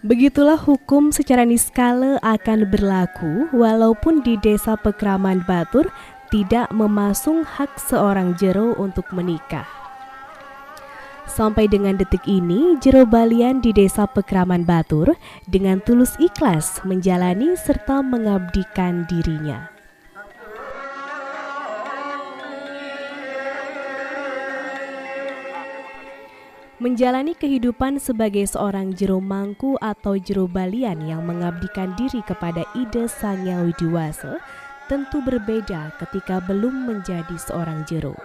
Begitulah hukum secara niskala akan berlaku walaupun di Desa Pekraman Batur tidak memasung hak seorang jero untuk menikah. Sampai dengan detik ini, jero balian di Desa Pekraman Batur dengan tulus ikhlas menjalani serta mengabdikan dirinya. Menjalani kehidupan sebagai seorang jero mangku atau jero balian yang mengabdikan diri kepada ide Sang Hyang Widiwasa tentu berbeda ketika belum menjadi seorang jero.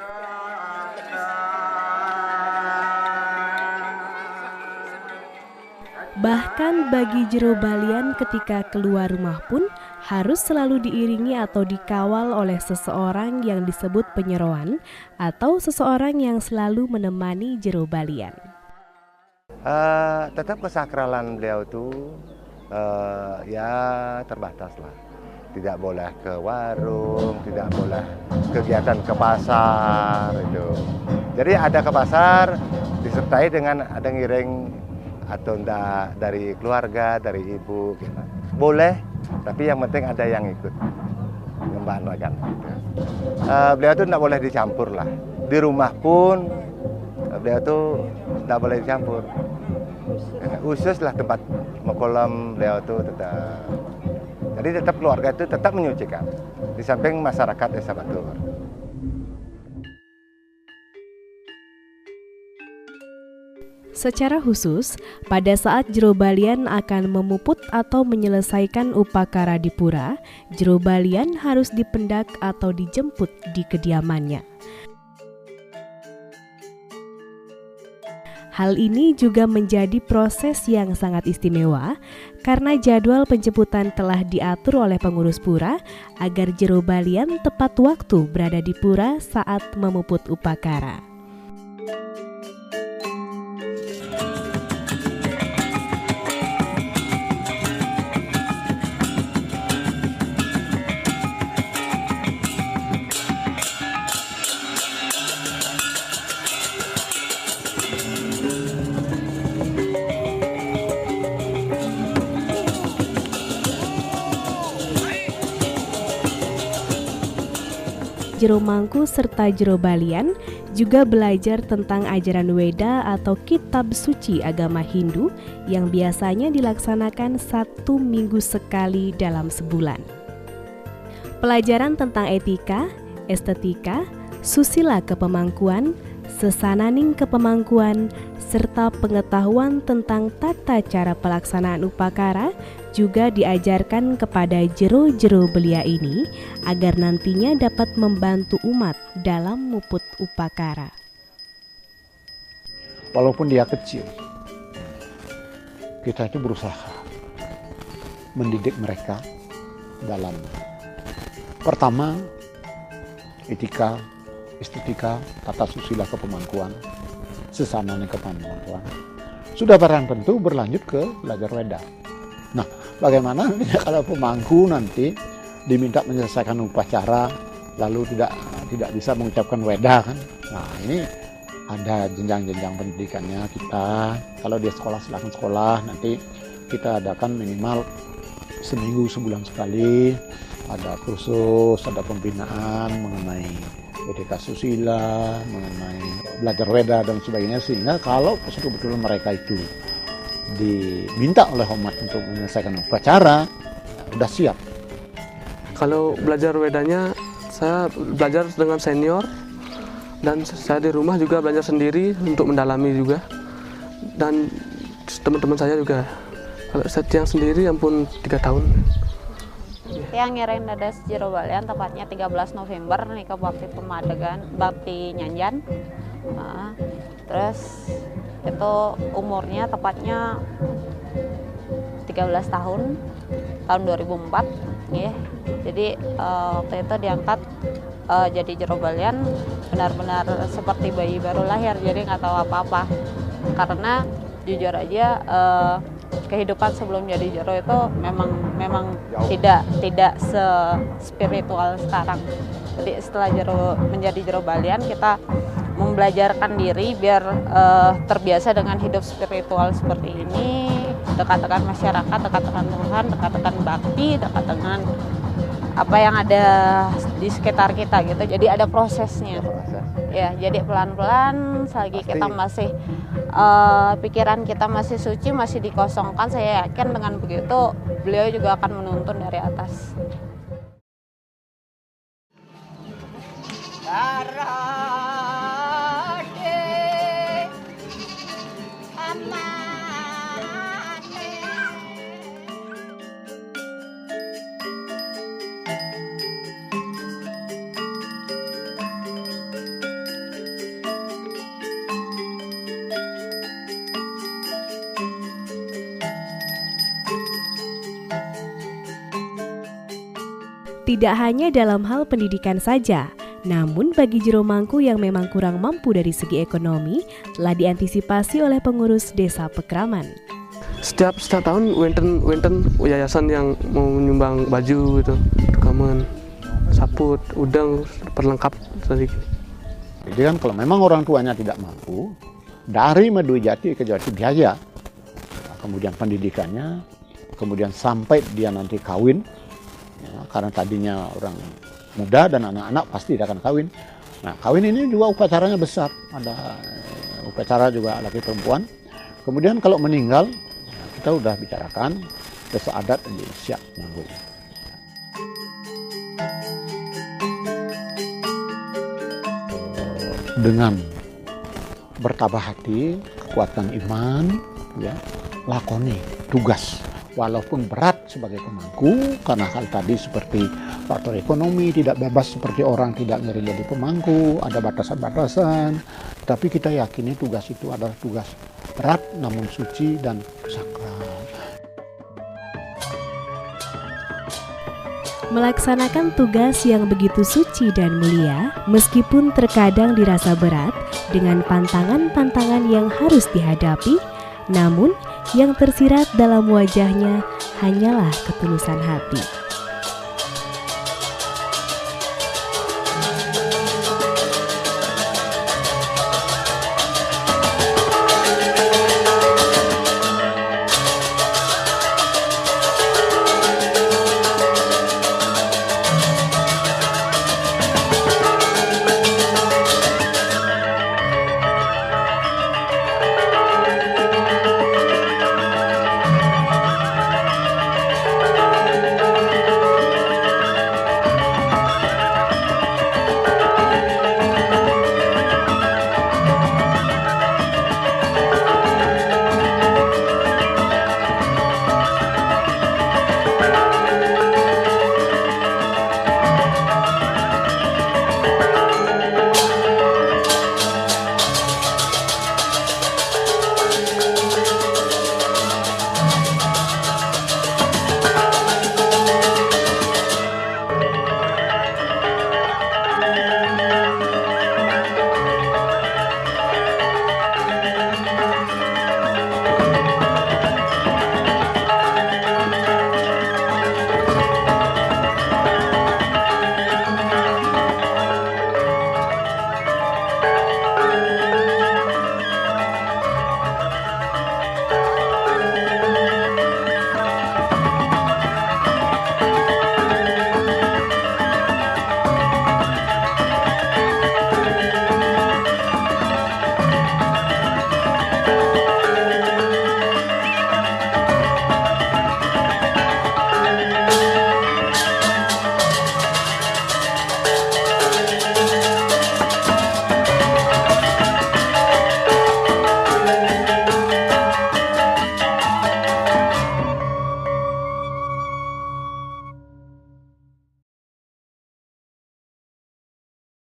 Bahkan bagi jero balian ketika keluar rumah pun harus selalu diiringi atau dikawal oleh seseorang yang disebut penyeroan atau seseorang yang selalu menemani jero balian. Tetap kesakralan beliau itu ya terbatas lah. Tidak boleh ke warung, tidak boleh kegiatan ke pasar itu. Jadi ada ke pasar disertai dengan ada ngiring atau enggak dari keluarga, dari ibu gitu. Boleh, tapi yang penting ada yang ikut ngembangkan. Beliau itu enggak boleh dicampur lah. Di rumah pun beliau itu enggak boleh dicampur. Khusus lah tempat kolam beliau itu tetap. Jadi tetap keluarga itu tetap menyucikan. Di samping masyarakat Desa Batur. Secara khusus, pada saat jero balian akan memuput atau menyelesaikan upakara di pura, jero balian harus dipendak atau dijemput di kediamannya. Hal ini juga menjadi proses yang sangat istimewa karena jadwal penjemputan telah diatur oleh pengurus pura agar jero balian tepat waktu berada di pura saat memuput upakara. Jero mangku serta jero balian juga belajar tentang ajaran Weda atau kitab suci agama Hindu yang biasanya dilaksanakan 1 minggu sekali dalam sebulan. Pelajaran tentang etika, estetika, susila kepemangkuan, sesananing kepemangkuan, serta pengetahuan tentang tata cara pelaksanaan upakara juga diajarkan kepada jero-jero belia ini agar nantinya dapat membantu umat dalam muput upakara. Walaupun dia kecil, kita itu berusaha mendidik mereka dalam pertama etika, estetika, tata susila kepemangkuan, sesananing kepemangkuan. Sudah barang tentu berlanjut ke belajar Weda. Nah, bagaimana kalau pemangku nanti diminta menyelesaikan upacara lalu tidak bisa mengucapkan Weda kan? Nah, ini ada jenjang-jenjang pendidikannya kita. Kalau dia sekolah silakan sekolah, nanti kita adakan minimal seminggu sebulan sekali ada kursus, ada pembinaan mengenai etika susila, mengenai belajar Weda dan sebagainya, sehingga kalau betul-betul mereka itu diminta oleh umat untuk menyelesaikan upacara, sudah siap. Kalau belajar Wedanya, saya belajar dengan senior dan saya di rumah juga belajar sendiri untuk mendalami juga. Dan teman-teman saya juga, kalau saya yang sendiri ampun 3 tahun. Yang ngiring dadas jero balian tepatnya 13 November nih ke bakti pemadegan, bakti Nyanjan. Terus itu umurnya tepatnya 13 tahun 2004 ya. Jadi waktu itu diangkat jadi jero balian benar-benar seperti bayi baru lahir, jadi nggak tahu apa-apa. Karena jujur aja kehidupan sebelum jadi jero itu memang tidak se-spiritual sekarang. Jadi setelah menjadi jero balian kita membelajarkan diri biar terbiasa dengan hidup spiritual seperti ini. dekat dengan masyarakat, dekat dengan Tuhan, dekat dengan bakti, dekat dengan apa yang ada di sekitar kita gitu. Jadi ada prosesnya. Ya, jadi pelan-pelan selagi kita masih pikiran kita masih suci, masih dikosongkan, saya yakin dengan begitu beliau juga akan menuntun dari atas. Tidak hanya dalam hal pendidikan saja, namun bagi Jero Mangku yang memang kurang mampu dari segi ekonomi, telah diantisipasi oleh pengurus desa Pekraman. Setiap tahun Winten yayasan yang mau menyumbang baju gitu, rekaman, saput, udang, perlengkap tadi. Jadi kan kalau memang orang tuanya tidak mampu, dari Meduwi Jati ke Jati biaya, kemudian pendidikannya, kemudian sampai dia nanti kawin, ya, karena tadinya orang muda dan anak-anak pasti dia akan kawin. Nah, kawin ini juga upacaranya besar, ada upacara juga laki perempuan. Kemudian kalau meninggal, kita udah bicarakan desa adat siap nganggur. Dengan bertabah hati, kekuatan iman, ya, lakoni tugas. Walaupun berat sebagai pemangku, karena hal tadi seperti faktor ekonomi, tidak bebas seperti orang tidak ngeri jadi pemangku, ada batasan-batasan. Tapi kita yakini tugas itu adalah tugas berat namun suci dan sakral. Melaksanakan tugas yang begitu suci dan mulia, meskipun terkadang dirasa berat dengan pantangan-pantangan yang harus dihadapi, namun yang tersirat dalam wajahnya hanyalah ketulusan hati.